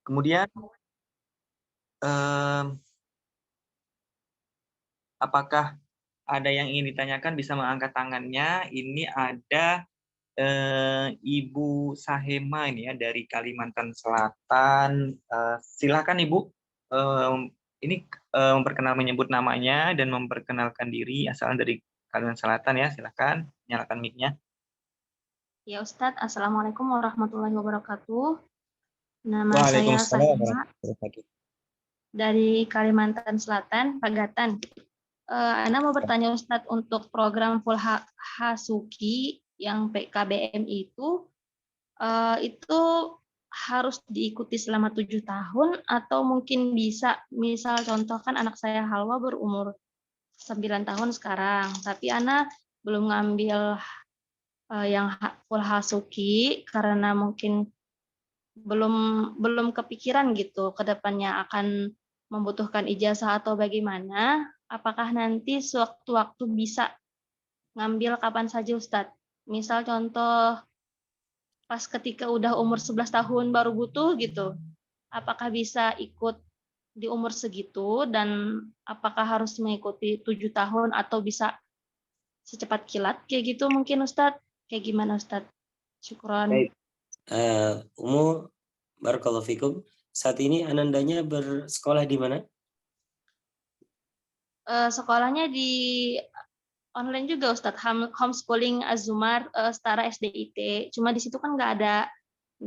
Kemudian, apakah ada yang ingin ditanyakan bisa mengangkat tangannya. Ini ada Ibu Sahema ini ya dari Kalimantan Selatan. Silakan Ibu. Ini memperkenalkan menyebut namanya dan memperkenalkan diri asalnya dari Kalimantan Selatan ya. Silakan nyalakan mic-nya. Ya Ustadz, Assalamualaikum warahmatullahi wabarakatuh. Nama saya Waalaikumsalam Sahima warahmatullahi wabarakatuh. dari Kalimantan Selatan, Pagatan. Ana mau bertanya Ustadz, untuk program Full Hasuki yang PKBM itu harus diikuti selama 7 tahun atau mungkin bisa, misal contoh kan anak saya Halwa berumur 9 tahun sekarang, tapi Ana belum ngambil yang Full Hasuki karena mungkin belum kepikiran gitu ke depannya akan membutuhkan ijazah atau bagaimana. Apakah nanti sewaktu-waktu bisa ngambil kapan saja Ustadz? Misal contoh pas ketika udah umur 11 tahun baru butuh gitu. Apakah bisa ikut di umur segitu dan apakah harus mengikuti 7 tahun atau bisa secepat kilat kayak gitu mungkin Ustadz? Kayak gimana Ustadz? Syukron. Baik. Barakallahu fikum. Saat ini Anandanya bersekolah di mana? Sekolahnya di online juga Ustadz, homeschooling Azumar setara SDIT. Cuma di situ kan nggak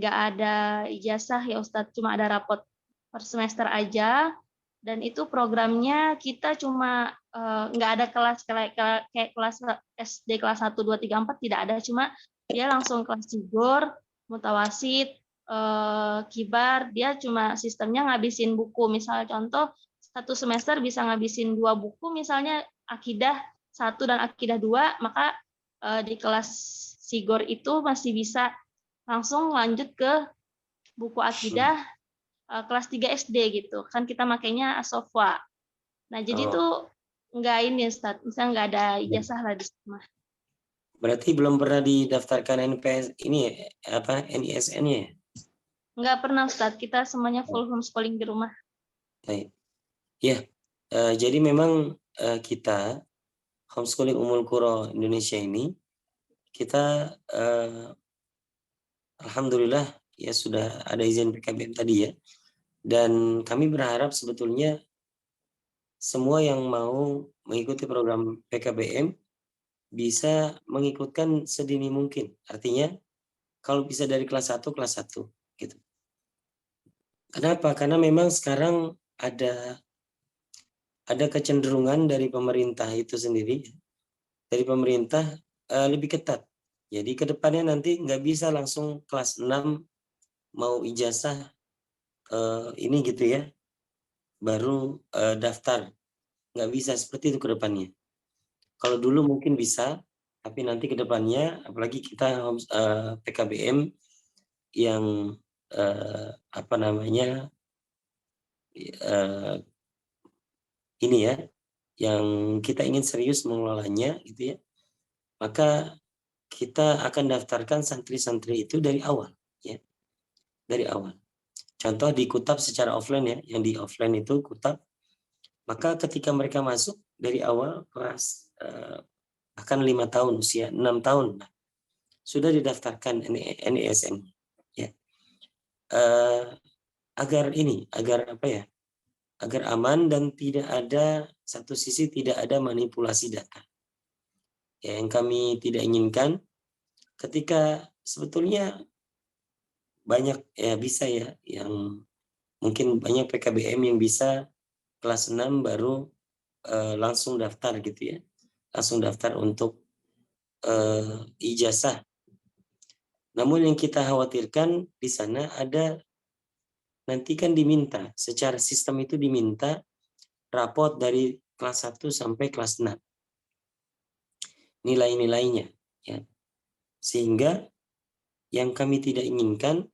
ada ijazah ya Ustadz, cuma ada rapot per semester aja. Dan itu programnya kita cuma nggak ada kelas kayak kelas SD kelas 1, 2, 3, 4 tidak ada, cuma dia langsung kelas Jigor, Mutawasid, Kibar, dia cuma sistemnya ngabisin buku. Misal contoh satu semester bisa ngabisin 2 buku, misalnya Akidah 1 dan Akidah 2, maka di kelas Sigor itu masih bisa langsung lanjut ke buku Akidah kelas 3 SD gitu. Kan kita makainya Asofwa. Nah, jadi itu nggak ini Ustaz, misalnya nggak ada ijazah lah di rumah. Berarti belum pernah didaftarkan NPS ini apa NISN-nya ya? Nggak pernah Ustaz, kita semuanya full homeschooling di rumah. Baik. Ya, jadi memang kita homeschooling Ummul Qura Indonesia ini kita alhamdulillah ya sudah ada izin PKBM tadi ya. Dan kami berharap sebetulnya semua yang mau mengikuti program PKBM bisa mengikutkan sedini mungkin. Artinya kalau bisa dari kelas 1 kelas 1 gitu. Kenapa? Karena memang sekarang ada kecenderungan dari pemerintah itu sendiri, dari pemerintah lebih ketat. Jadi ke depannya nanti nggak bisa langsung kelas 6 mau ijazah ini gitu ya, baru daftar. Nggak bisa seperti itu ke depannya. Kalau dulu mungkin bisa, tapi nanti ke depannya, apalagi kita PKBM yang apa namanya ini ya, yang kita ingin serius mengelolanya gitu ya, maka kita akan daftarkan santri-santri itu dari awal ya, dari awal. Contoh di Kutab secara offline ya, yang di offline itu Kutab, maka ketika mereka masuk dari awal kelas akan 5 tahun, usia 6 tahun sudah didaftarkan NISN ya. Agar apa ya, agar aman dan tidak ada, satu sisi tidak ada manipulasi data ya, yang kami tidak inginkan ketika sebetulnya banyak ya bisa ya, yang mungkin banyak PKBM yang bisa kelas 6 baru langsung daftar gitu ya, langsung daftar untuk ijazah. Namun yang kita khawatirkan di sana ada, nanti kan diminta, secara sistem itu diminta raport dari kelas 1 sampai kelas 6. Nilai-nilainya. Ya. Sehingga yang kami tidak inginkan,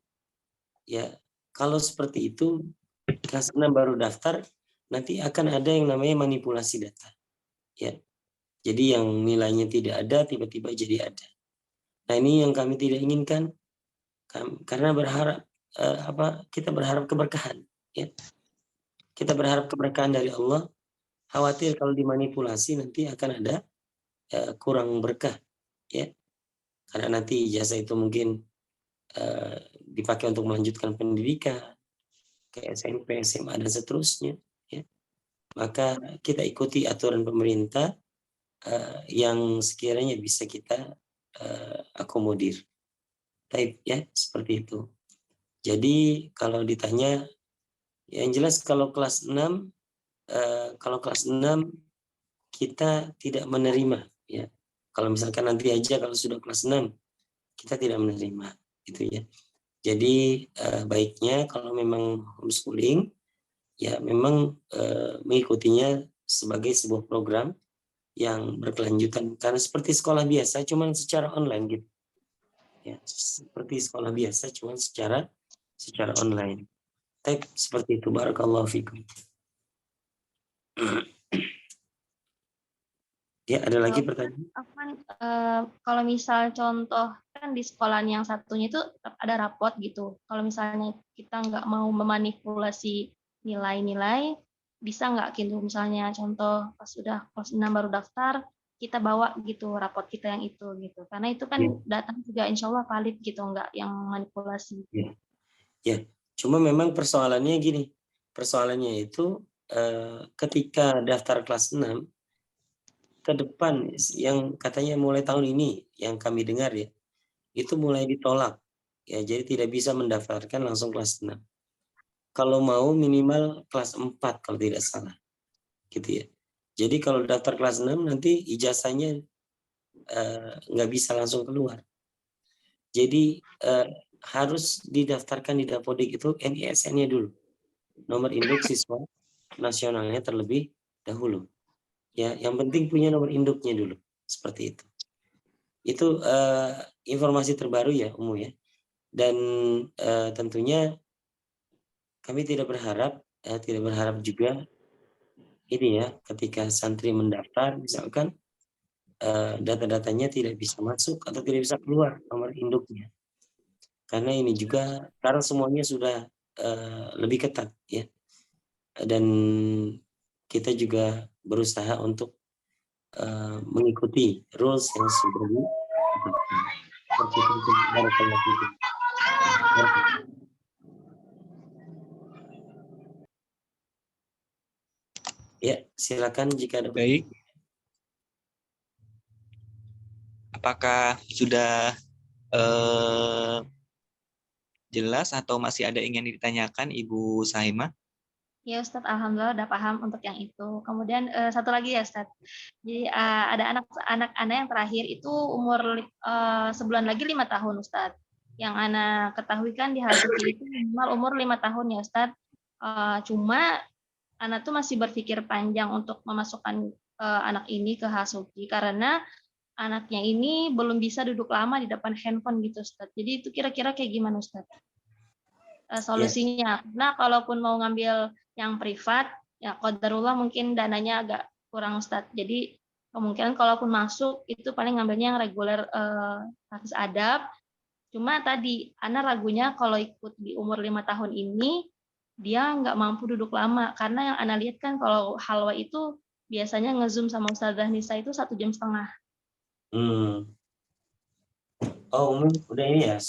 ya kalau seperti itu, kelas 6 baru daftar, nanti akan ada yang namanya manipulasi data. Ya. Jadi yang nilainya tidak ada, tiba-tiba jadi ada. Nah ini yang kami tidak inginkan, karena berharap kita berharap keberkahan, ya. Kita berharap keberkahan dari Allah, khawatir kalau dimanipulasi nanti akan ada kurang berkah, ya. Karena nanti ijazah itu mungkin dipakai untuk melanjutkan pendidikan ke SMP, SMA dan seterusnya, ya. Maka kita ikuti aturan pemerintah yang sekiranya bisa kita akomodir. Baik, ya, seperti itu. Jadi kalau ditanya, yang jelas kalau kelas 6 kita tidak menerima, ya. Kalau misalkan nanti aja kalau sudah kelas 6 kita tidak menerima, gitu ya. Jadi baiknya kalau memang homeschooling, ya memang mengikutinya sebagai sebuah program yang berkelanjutan, karena seperti sekolah biasa cuman secara online gitu, ya, seperti sekolah biasa cuman secara online. Tapi seperti itu. Barakallahu fikum. Ya, ada lagi pertanyaan? Kalau misal contoh kan di sekolah yang satunya itu tetap ada rapot gitu. Kalau misalnya kita nggak mau memanipulasi nilai-nilai, bisa nggak gitu? Misalnya contoh pas sudah kelas 6 baru daftar, kita bawa gitu rapot kita yang itu gitu. Karena itu kan datang juga insya Allah valid gitu, nggak yang manipulasi. Ya, cuma memang persoalannya gini. Persoalannya itu ketika daftar kelas 6 ke depan yang katanya mulai tahun ini yang kami dengar, ya, itu mulai ditolak, ya, jadi tidak bisa mendaftarkan langsung kelas 6. Kalau mau minimal kelas 4 kalau tidak salah, gitu ya. Jadi kalau daftar kelas 6 nanti ijazahnya nggak bisa langsung keluar. Jadi harus didaftarkan di Dapodik itu NISN-nya dulu, nomor induk siswa nasionalnya terlebih dahulu. Ya, yang penting punya nomor induknya dulu, seperti itu. Itu informasi terbaru ya, ya. Dan tentunya kami tidak berharap juga ini ya, ketika santri mendaftar misalkan data-datanya tidak bisa masuk atau tidak bisa keluar nomor induknya. Karena ini juga karena semuanya sudah lebih ketat, ya. Dan kita juga berusaha untuk mengikuti rules yang sudah ya, silakan jika ada. Baik. Apakah sudah jelas atau masih ada ingin ditanyakan Ibu Saima? Ya Ustadz, alhamdulillah udah paham untuk yang itu. Kemudian satu lagi ya Ustadz. Jadi ada anak-anak yang terakhir itu umur sebulan lagi 5 tahun Ustadz. Yang anak ketahui kan di Hasuki itu minimal umur 5 tahun ya Ustadz. Cuma anak tuh masih berpikir panjang untuk memasukkan anak ini ke Hasuki karena anaknya ini belum bisa duduk lama di depan handphone gitu Ustadz. Jadi itu kira-kira kayak gimana Ustadz? Solusinya. Nah, kalaupun mau ngambil yang privat, ya qadarullah mungkin dananya agak kurang Ustadz. Jadi kemungkinan kalaupun masuk itu paling ngambilnya yang reguler Hafiz Adab. Cuma tadi Ana ragunya kalau ikut di umur 5 tahun ini dia nggak mampu duduk lama karena yang Ana lihat kan kalau halwa itu biasanya nge-zoom sama Ustazah Nisa itu 1,5 jam. Oh, udah ini ya.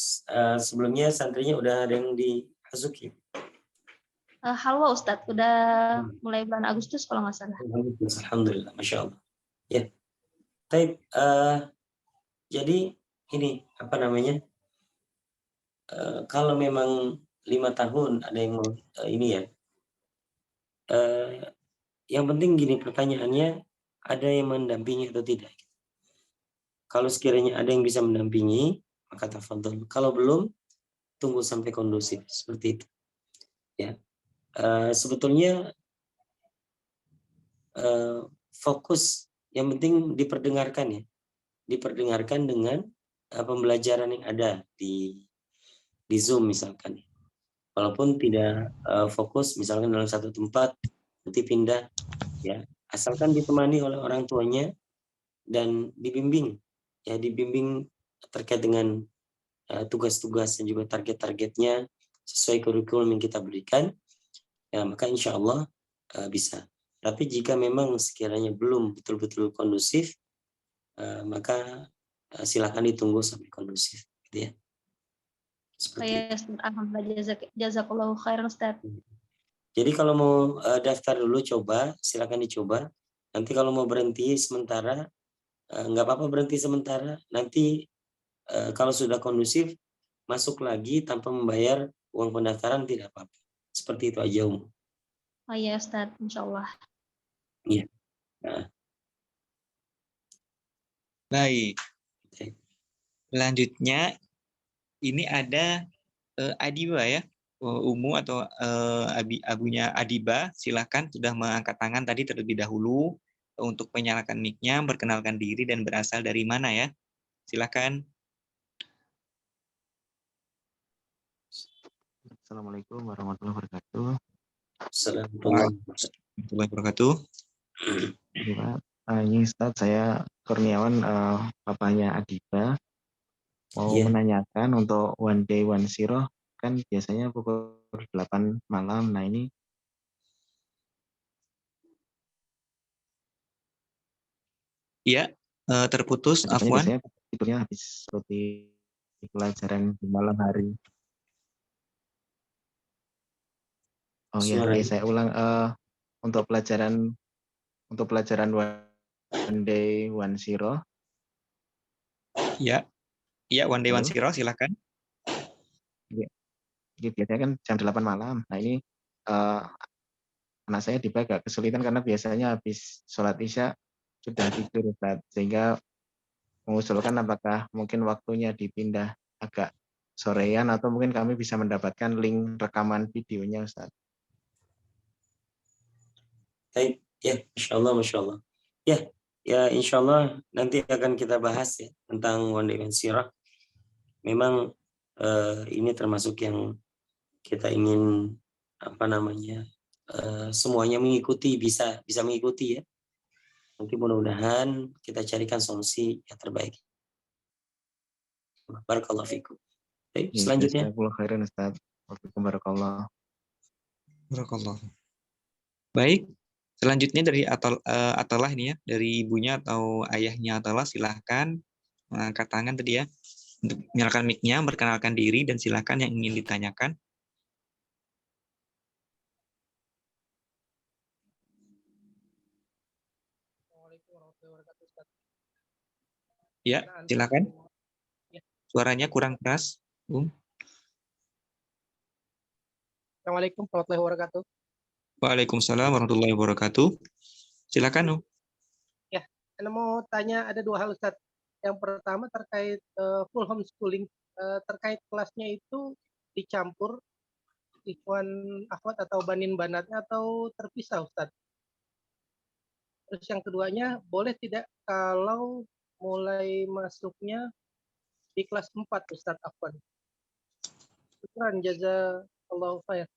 Sebelumnya santrinya udah ada yang di Hasuki. Halwa Ustadz, udah mulai bulan Agustus kalau nggak salah. Alhamdulillah, Masya Allah. Ya. Tapi, jadi ini apa namanya? Kalau memang 5 tahun ada yang mau ini ya. Yang penting gini pertanyaannya, ada yang mendampingi atau tidak? Kalau sekiranya ada yang bisa mendampingi, maka tafadhol. Kalau belum, tunggu sampai kondusif seperti itu. Ya. Sebetulnya fokus yang penting diperdengarkan ya. Diperdengarkan dengan pembelajaran yang ada di Zoom misalkan. Walaupun tidak fokus misalkan dalam satu tempat, nanti pindah ya. Asalkan ditemani oleh orang tuanya dan dibimbing terkait dengan tugas-tugas dan juga target-targetnya sesuai kurikulum yang kita berikan, ya maka insya Allah bisa. Tapi jika memang sekiranya belum betul-betul kondusif, maka silakan ditunggu sampai kondusif, gitu ya. Seperti itu. Alhamdulillah, jazakallahu khairan Ustaz. Jadi kalau mau daftar dulu coba, silakan dicoba. Nanti kalau mau berhenti sementara, nggak apa-apa berhenti sementara. Nanti kalau sudah kondusif, masuk lagi tanpa membayar uang pendaftaran tidak apa-apa. Seperti itu aja umum. Oh iya Ustaz, insya Allah. Iya. Nah. Baik. Selanjutnya ini ada Adiba ya, Umu atau abunya Adiba. Silahkan sudah mengangkat tangan tadi terlebih dahulu untuk menyalakan mic-nya, perkenalkan diri dan berasal dari mana ya. Silahkan. Assalamualaikum warahmatullahi wabarakatuh. Assalamualaikum warahmatullahi wabarakatuh. Ini Ustaz, saya Kurniawan, papanya Adiba. Mau menanyakan untuk One Day One Zero, kan biasanya pukul 8 malam. Nah ini Iya, terputus, afwan. Biasanya tidurnya habis seperti pelajaran di malam hari. Oh ya, saya ulang, untuk pelajaran One Day One Zero. Iya, One Day One Zero, silakan. Jadi biasanya kan jam 8 malam. Nah ini anak saya agak kesulitan karena biasanya habis sholat isya sudah tidur, Ustaz. Sehingga mengusulkan apakah mungkin waktunya dipindah agak sorean atau mungkin kami bisa mendapatkan link rekaman videonya, Ustaz. Baik, ya, Masya Allah. Ya, Insya Allah nanti akan kita bahas ya tentang One Day One Zero. Memang ini termasuk yang kita ingin semuanya mengikuti, bisa mengikuti ya. Nanti mudah-mudahan kita carikan solusi yang terbaik. Barakallahu fikum. Baik, selanjutnya. Barakallah. Baik, selanjutnya dari Atalah ini ya, dari ibunya atau ayahnya Atalah, silahkan mengangkat tangan tadi ya, untuk menyalakan mic-nya, perkenalkan diri dan silahkan yang ingin ditanyakan. Ya, silakan. Suaranya kurang keras, Bung. Assalamualaikum warahmatullahi wabarakatuh. Waalaikumsalam warahmatullahi wabarakatuh. Silakan, Ya, saya mau tanya ada dua hal, Ustaz. Yang pertama terkait full homeschooling, terkait kelasnya itu dicampur ikhwan akhwat atau banin banatnya atau terpisah, Ustaz. Terus yang keduanya, boleh tidak kalau mulai masuknya di kelas 4, Ustaz Afwan? Syukran, jazakallahu khair.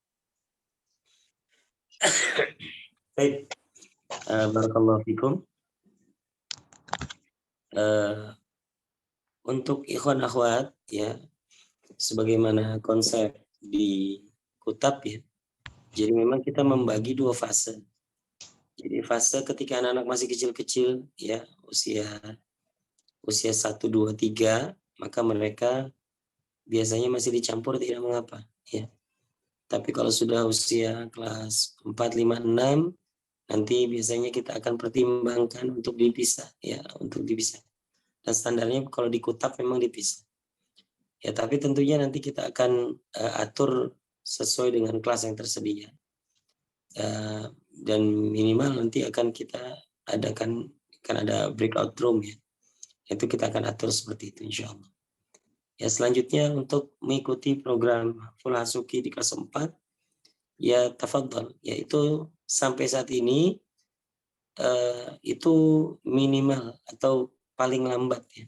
Baik, barakallahu fikum. Untuk ikhwan akhwat ya, sebagaimana konsep di Kutab ya. Jadi memang kita membagi dua fase. Jadi fase ketika anak-anak masih kecil-kecil ya, usia 1, 2, 3, maka mereka biasanya masih dicampur tidak mengapa ya. Tapi kalau sudah usia kelas 4, 5, 6, nanti biasanya kita akan pertimbangkan untuk dipisah ya, untuk dipisah. Dan standarnya kalau di Kutab memang dipisah. Ya, tapi tentunya nanti kita akan atur sesuai dengan kelas yang tersedia. Dan minimal nanti akan kita adakan, kan ada breakout room ya. Itu kita akan atur seperti itu insya Allah. Ya, selanjutnya untuk mengikuti program Full Hasuki di kelas 4, ya tafadhal, yaitu sampai saat ini itu minimal atau paling lambat ya,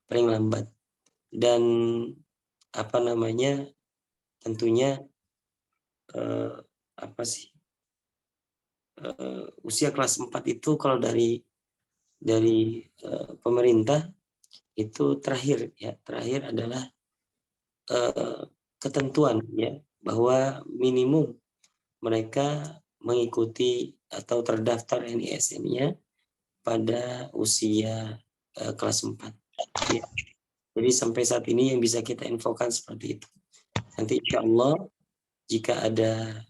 paling lambat. Dan tentunya usia kelas 4 itu kalau dari pemerintah itu terakhir adalah ketentuan ya, bahwa minimum mereka mengikuti atau terdaftar NISN-nya pada usia kelas 4. Ya. Jadi sampai saat ini yang bisa kita infokan seperti itu. Nanti insya Allah jika ada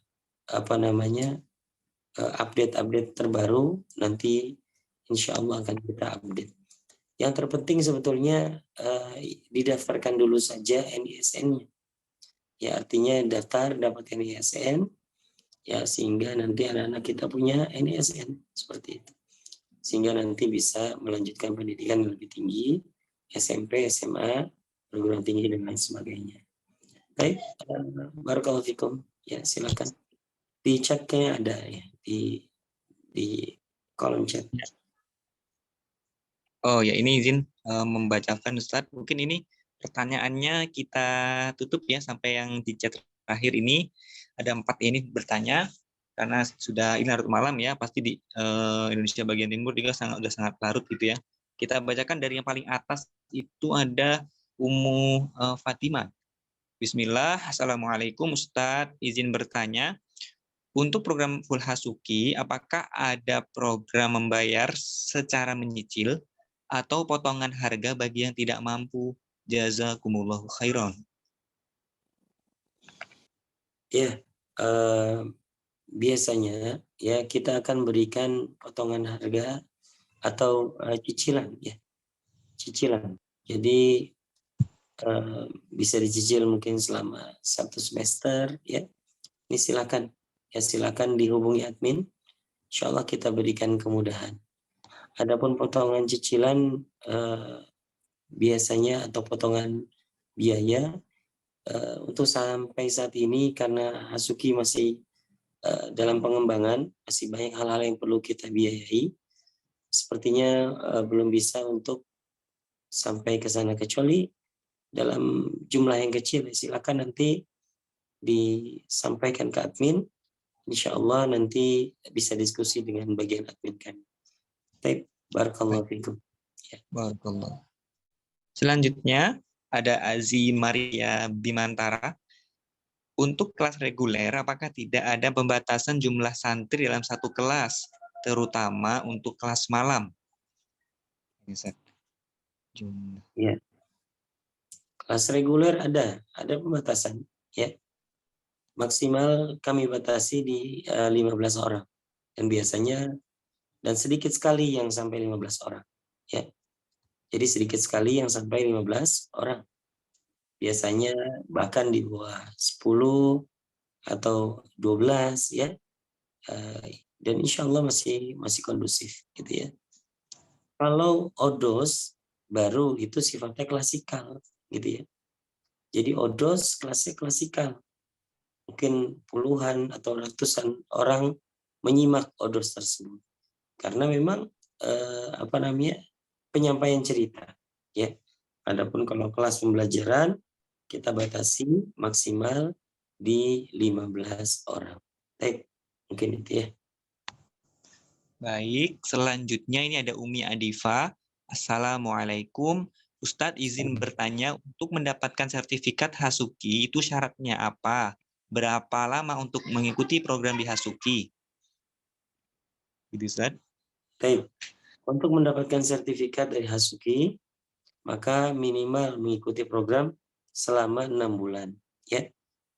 update-update terbaru, nanti insya Allah akan kita update. Yang terpenting sebetulnya didaftarkan dulu saja NISN-nya. Ya, artinya daftar dapat NISN, ya sehingga nanti anak-anak kita punya NISN seperti itu. Sehingga nanti bisa melanjutkan pendidikan yang lebih tinggi, SMP, SMA, perguruan tinggi dan lain sebagainya. Baik, barakallahu fikum. Ya, silakan. Di chat-nya ada ya, di kolom chat. Oh ya, ini izin membacakan Ustadz. Mungkin ini pertanyaannya kita tutup ya sampai yang di chat terakhir ini. Ada 4 ini bertanya karena sudah ini larut malam ya, pasti di Indonesia bagian timur juga sudah sangat larut gitu ya. Kita bacakan dari yang paling atas itu ada Ummu Fatimah. Bismillah, Assalamualaikum Ustadz, izin bertanya. Untuk program Full Hasuki, apakah ada program membayar secara menyicil atau potongan harga bagi yang tidak mampu? Jazakumullahu khairan. Ya, biasanya ya kita akan berikan potongan harga atau cicilan ya, cicilan. Jadi bisa dicicil mungkin selama 1 semester ya. Ini silakan dihubungi admin. Insya Allah kita berikan kemudahan. Adapun potongan cicilan biasanya atau potongan biaya untuk sampai saat ini karena Hasuki masih dalam pengembangan, masih banyak hal-hal yang perlu kita biayai. Sepertinya belum bisa untuk sampai ke sana kecuali dalam jumlah yang kecil. Silakan nanti disampaikan ke admin. Insya Allah nanti bisa diskusi dengan bagian admin kan. Baik, barakallahu fikum. Ya. Barakallah. Selanjutnya ada Azi Maria Bimantara. Untuk kelas reguler, apakah tidak ada pembatasan jumlah santri dalam satu kelas, terutama untuk kelas malam? Ya. Kelas reguler ada pembatasan. Ya. Maksimal kami batasi di 15 orang. Dan biasanya dan sedikit sekali yang sampai 15 orang. Ya. Jadi sedikit sekali yang sampai 15 orang. Biasanya bahkan di bawah 10 atau 12 ya. Dan insya Allah masih kondusif gitu ya. Kalau odos baru itu sifatnya klasikal gitu ya. Jadi odos kelasnya klasikal. Mungkin puluhan atau ratusan orang menyimak odos tersebut. Karena memang penyampaian cerita ya. Adapun kalau kelas pembelajaran kita batasi maksimal di 15 orang. Baik, mungkin itu ya. Baik, selanjutnya ini ada Umi Adifa. Assalamualaikum. Ustadz izin bertanya, untuk mendapatkan sertifikat Hasuki itu syaratnya apa? Berapa lama untuk mengikuti program di Hasuki? Gitu, Ustadz. Baik. Untuk mendapatkan sertifikat dari Hasuki, maka minimal mengikuti program selama 6 bulan. Ya.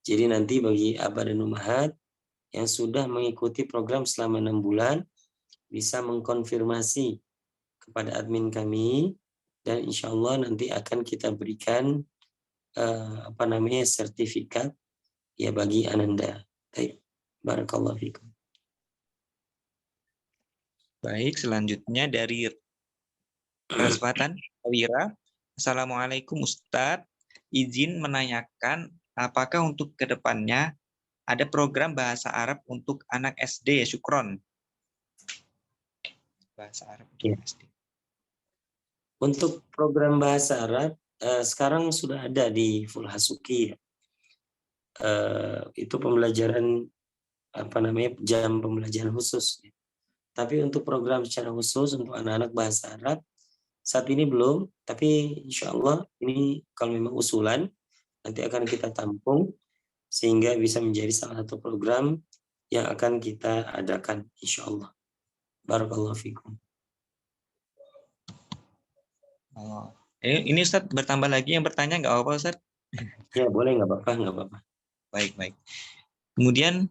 Jadi nanti bagi Abah dan Ummahat yang sudah mengikuti program selama 6 bulan, bisa mengkonfirmasi kepada admin kami, dan insya Allah nanti akan kita berikan sertifikat ya bagi Ananda. Baik. Barakallahu fikum. Baik, selanjutnya dari Reswatan Wira. Assalamualaikum Ustadz. Izin menanyakan apakah untuk kedepannya ada program bahasa Arab untuk anak SD ya, Syukron? Bahasa Arab untuk SD. Untuk program bahasa Arab sekarang sudah ada di Full Hasuki ya. Itu pembelajaran jam pembelajaran khusus. Tapi untuk program secara khusus untuk anak-anak bahasa Arab saat ini belum, tapi insya Allah ini kalau memang usulan nanti akan kita tampung sehingga bisa menjadi salah satu program yang akan kita adakan insya Allah. Barakallahu fikum. Oh. Ini Ustaz bertambah lagi yang bertanya nggak apa-apa Ustaz? Ya boleh, nggak apa-apa, nggak apa-apa. Baik. Kemudian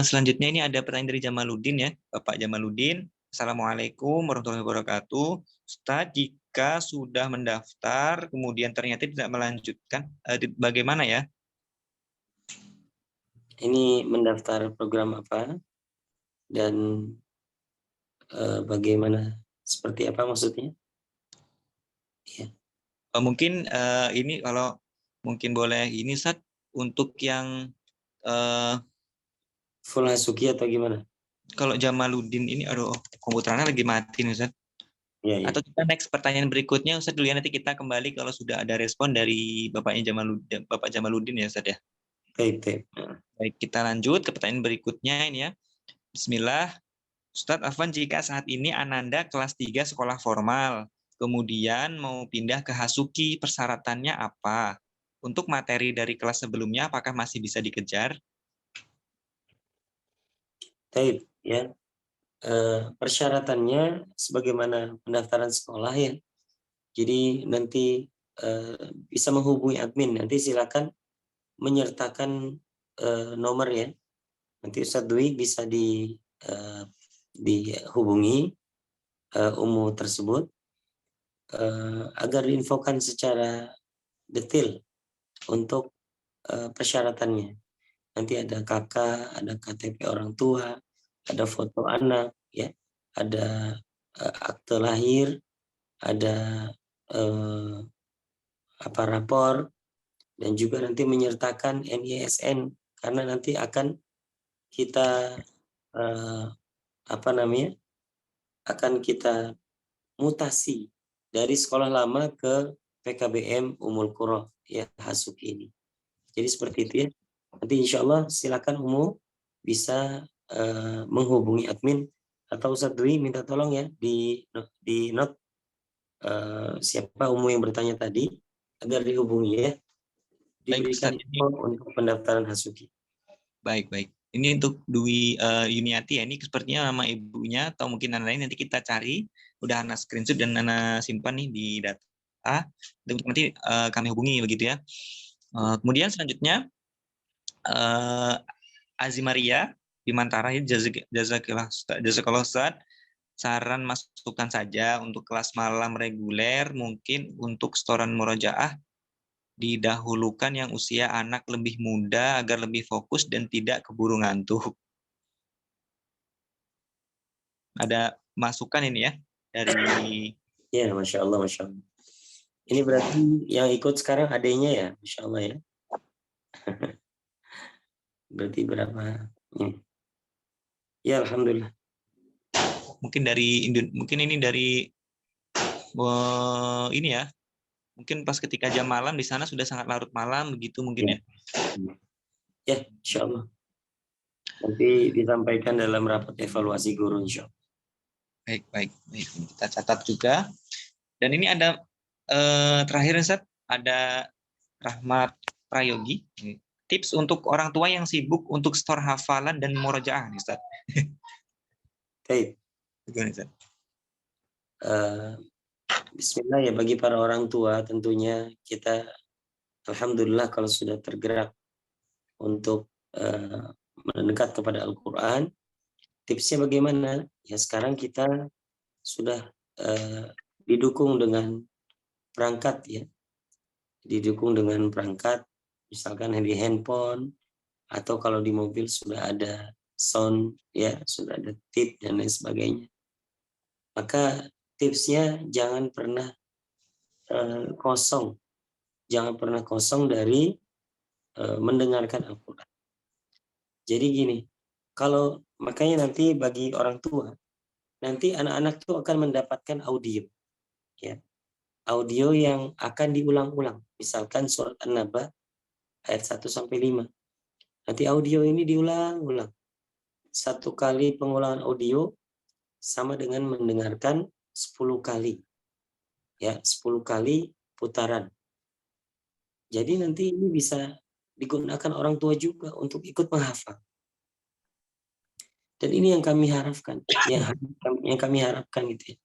selanjutnya ini ada pertanyaan dari Jamaluddin ya, Bapak Jamaluddin. Assalamualaikum warahmatullahi wabarakatuh. Ustaz, jika sudah mendaftar kemudian ternyata tidak melanjutkan, bagaimana ya? Ini mendaftar program apa dan bagaimana, seperti apa maksudnya? Ya. Mungkin ini kalau mungkin boleh ini Ustaz, untuk yang Full Hasuki atau gimana? kalau Jamaluddin ini, aduh komputernya lagi mati nih Ustaz. Ya. Atau kita next pertanyaan berikutnya Ustaz dulu ya, nanti kita kembali kalau sudah ada respon dari Bapak Jamaluddin ya Ustaz ya. Baik. Baik, kita lanjut ke pertanyaan berikutnya ini ya. Bismillah. Ustadz Afwan, jika saat ini Ananda kelas 3 sekolah formal, kemudian mau pindah ke Hasuki, persyaratannya apa? Untuk materi dari kelas sebelumnya, apakah masih bisa dikejar? Baik, ya. Persyaratannya sebagaimana pendaftaran sekolah ya. Jadi nanti bisa menghubungi admin. Nanti silakan menyertakan nomor ya. Nanti Ustadz Dwi bisa dihubungi UMU tersebut agar diinfokan secara detail untuk persyaratannya. Nanti ada KK, ada KTP orang tua, ada foto anak, ya, ada akte lahir, ada rapor, dan juga nanti menyertakan NISN karena nanti akan kita akan kita mutasi dari sekolah lama ke PKBM Ummul Qura ya, Hasuki ini. Jadi seperti itu ya. Nanti insya Allah silakan UMU bisa menghubungi admin atau Ustadz Dwi minta tolong ya di note siapa UMU yang bertanya tadi agar dihubungi ya. Diberikan info untuk pendaftaran Hasuki. Baik. Ini untuk Dwi Yuniati ya. Ini sepertinya nama ibunya atau mungkin nama lain, nanti kita cari. Udah Ana screenshot dan Ana simpan nih di data. Nanti kami hubungi begitu ya. Kemudian selanjutnya Azimaria Bimantara, jazakallah Ustaz. Saran masukan saja untuk kelas malam reguler, mungkin untuk setoran murojaah didahulukan yang usia anak lebih muda agar lebih fokus dan tidak keburu ngantuk. Ada masukan ini ya dari... Ya, Masya Allah. Ini berarti yang ikut sekarang adanya ya, Masya Allah ya. Berarti berapa? Ya, Alhamdulillah. Mungkin ini dari ini ya. Mungkin pas ketika jam malam di sana sudah sangat larut malam begitu mungkin ya. Ya, insya Allah. Nanti disampaikan dalam rapat evaluasi guru insya Allah. Baik. Kita catat juga. Dan ini ada terakhir Ustaz, ada Rahmat Prayogi. Tips untuk orang tua yang sibuk untuk store hafalan dan murojaah nih Ustaz. Baik. Bismillah ya, bagi para orang tua tentunya kita alhamdulillah kalau sudah tergerak untuk mendekat kepada Al-Quran. Tipsnya bagaimana? Ya sekarang kita sudah didukung dengan perangkat ya. Didukung dengan perangkat misalkan di handphone atau kalau di mobil sudah ada sound ya, sudah ada tip dan lain sebagainya. Maka tipsnya jangan pernah kosong. Jangan pernah kosong dari mendengarkan Al-Quran. Jadi gini, kalau makanya nanti bagi orang tua, nanti anak-anak itu akan mendapatkan audio. Ya. Audio yang akan diulang-ulang. Misalkan surat An-Naba ayat 1-5. Nanti audio ini diulang-ulang. 1 kali pengulangan audio sama dengan mendengarkan 10 kali. Ya, 10 kali putaran. Jadi nanti ini bisa digunakan orang tua juga untuk ikut menghafal. Dan ini yang kami harapkan, yang kami harapkan gitu ya.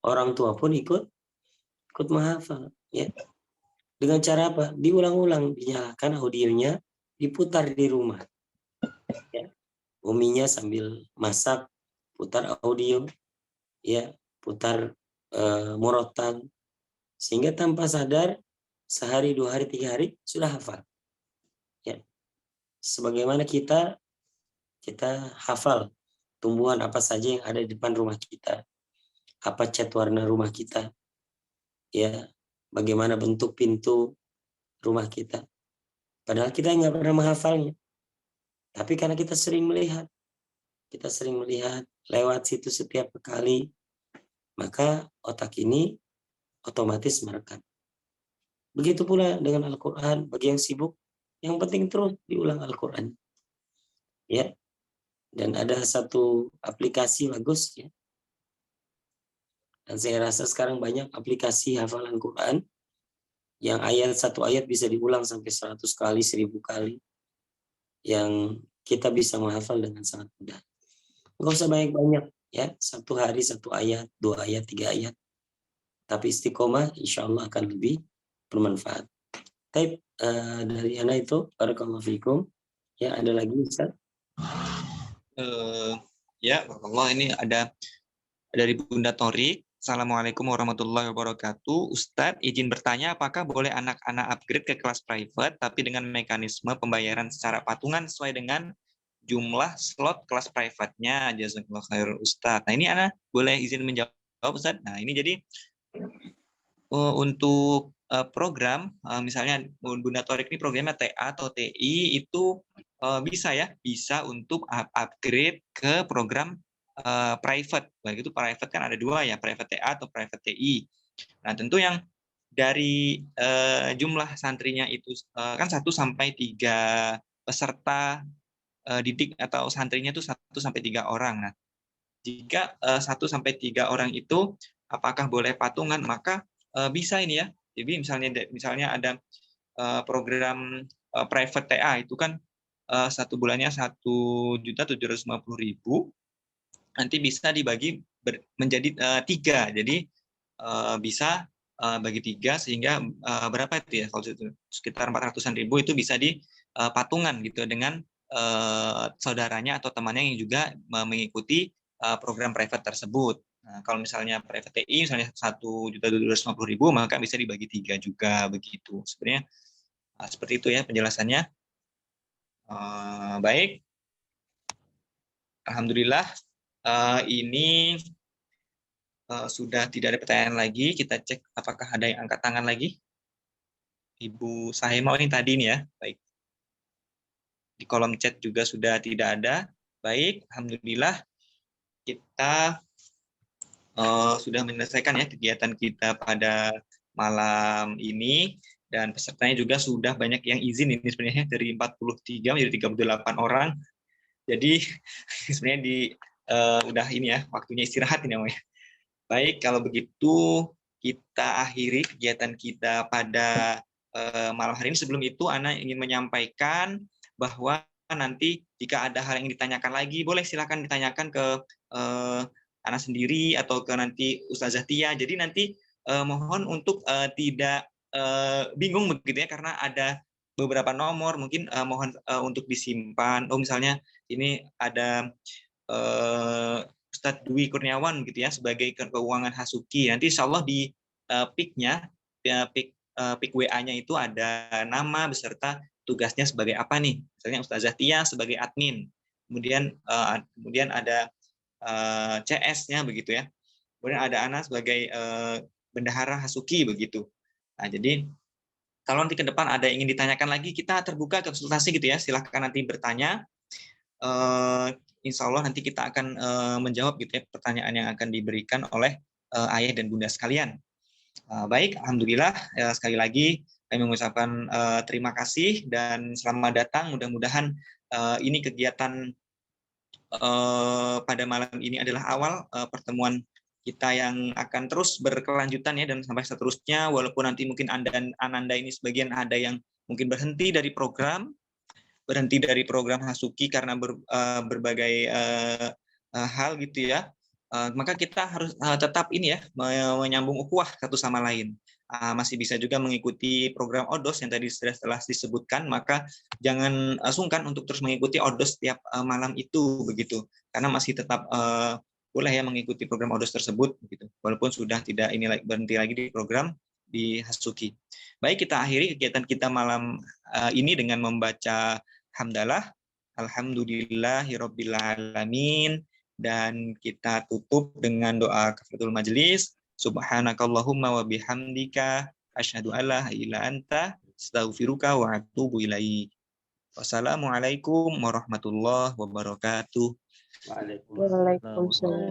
Orang tua pun ikut menghafal, ya. Dengan cara apa? Diulang-ulang, dinyalakan audionya, diputar di rumah. Ya. Uminya sambil masak, putar audio, ya, putar murotal, sehingga tanpa sadar sehari, 2 hari, 3 hari sudah hafal. Ya. Sebagaimana kita hafal tumbuhan apa saja yang ada di depan rumah kita, apa cat warna rumah kita, ya, bagaimana bentuk pintu rumah kita. Padahal kita nggak pernah menghafalnya. Tapi karena kita sering melihat lewat situ setiap kali, maka otak ini otomatis merekam. Begitu pula dengan Al-Quran. Bagi yang sibuk, yang penting terus diulang Al-Quran. Ya. Dan ada satu aplikasi bagus, ya. Dan saya rasa sekarang banyak aplikasi hafalan Quran yang satu ayat bisa diulang sampai 100 kali, 1000 kali. Yang kita bisa menghafal dengan sangat mudah. Nggak usah banyak-banyak, ya. 1 hari 1 ayat, 2 ayat, 3 ayat. Tapi istiqomah insya Allah akan lebih bermanfaat. Baik, dari Ana itu, barakallahu fikum. Ya, ada lagi Ustaz? Ya, barakallah, ini ada dari Bunda Torik. Assalamualaikum warahmatullahi wabarakatuh. Ustadz, izin bertanya apakah boleh anak-anak upgrade ke kelas private tapi dengan mekanisme pembayaran secara patungan sesuai dengan jumlah slot kelas private-nya? Jazakallah khair Ustadz. Nah, ini Ana boleh izin menjawab Ustadz. Nah, ini jadi untuk program, misalnya Bunda Torik ini programnya TA atau TI itu bisa untuk upgrade ke program private. Baik itu private kan ada 2 ya, private TA atau private TI. Nah, tentu yang dari jumlah santrinya itu kan 1 sampai 3 peserta didik atau santrinya itu 1 sampai 3 orang. Nah, jika 1 sampai 3 orang itu apakah boleh patungan, maka bisa ini ya. Jadi misalnya ada program private TA itu kan 1 bulannya 1.750.000, nanti bisa dibagi menjadi 3. Jadi bisa bagi 3 sehingga berapa itu ya, kalau itu sekitar 400-an ribu itu bisa dipatungan gitu dengan saudaranya atau temannya yang juga mengikuti program private tersebut. Nah, kalau misalnya private TI misalnya 1.250.000 maka bisa dibagi 3 juga begitu. Sebenarnya seperti itu ya penjelasannya. Baik. Alhamdulillah ini sudah tidak ada pertanyaan lagi. Kita cek apakah ada yang angkat tangan lagi. Ibu Sahima ini tadi nih ya. Baik. Di kolom chat juga sudah tidak ada. Baik, alhamdulillah kita sudah menyelesaikan ya kegiatan kita pada malam ini, dan pesertanya juga sudah banyak yang izin ini sebenarnya dari 43 menjadi 38 orang. Jadi sebenarnya udah ini ya, waktunya istirahat ini namanya. Baik, kalau begitu kita akhiri kegiatan kita pada malam hari ini. Sebelum itu Ana ingin menyampaikan bahwa nanti jika ada hal yang ditanyakan lagi, boleh silakan ditanyakan ke Ana sendiri atau ke nanti Ustazah Tia. Jadi nanti mohon untuk tidak bingung begitu ya, karena ada beberapa nomor mungkin mohon untuk disimpan. Oh, misalnya ini ada Ustadz Dwi Kurniawan gitu ya sebagai keuangan Hasuki. Nanti insya Allah di pick-nya, pick WA-nya itu ada nama beserta tugasnya sebagai apa nih. Misalnya Ustazah Tia sebagai admin. Kemudian ada CS-nya begitu ya. Kemudian ada Ana sebagai bendahara Hasuki begitu. Nah, jadi kalau nanti ke depan ada yang ingin ditanyakan lagi, kita terbuka konsultasi gitu ya. Silahkan nanti bertanya. Insya Allah nanti kita akan menjawab gitu ya pertanyaan yang akan diberikan oleh ayah dan bunda sekalian. Baik, alhamdulillah sekali lagi kami mengucapkan terima kasih dan selamat datang. Mudah-mudahan ini kegiatan pada malam ini adalah awal pertemuan kita yang akan terus berkelanjutan ya, dan sampai seterusnya, walaupun nanti mungkin Ananda ini sebagian ada yang mungkin berhenti dari program Hasuki karena berbagai hal gitu ya, maka kita harus tetap ini ya menyambung ukhuwah satu sama lain. Masih bisa juga mengikuti program ODOS yang tadi telah disebutkan, maka jangan sungkan untuk terus mengikuti ODOS setiap malam itu begitu, karena masih tetap boleh ya mengikuti program ODOS tersebut begitu, walaupun sudah tidak berhenti lagi di program di Hasuki. Baik, kita akhiri kegiatan kita malam ini dengan membaca hamdalah, alhamdulillahirabbil alamin, dan kita tutup dengan doa kafaratul majelis. Subhanakallahumma wa bihamdika asyhadu alla ilaha illa anta astaghfiruka wa atubu ilaik. Wassalamualaikum warahmatullahi wabarakatuh. Waalaikumsalam.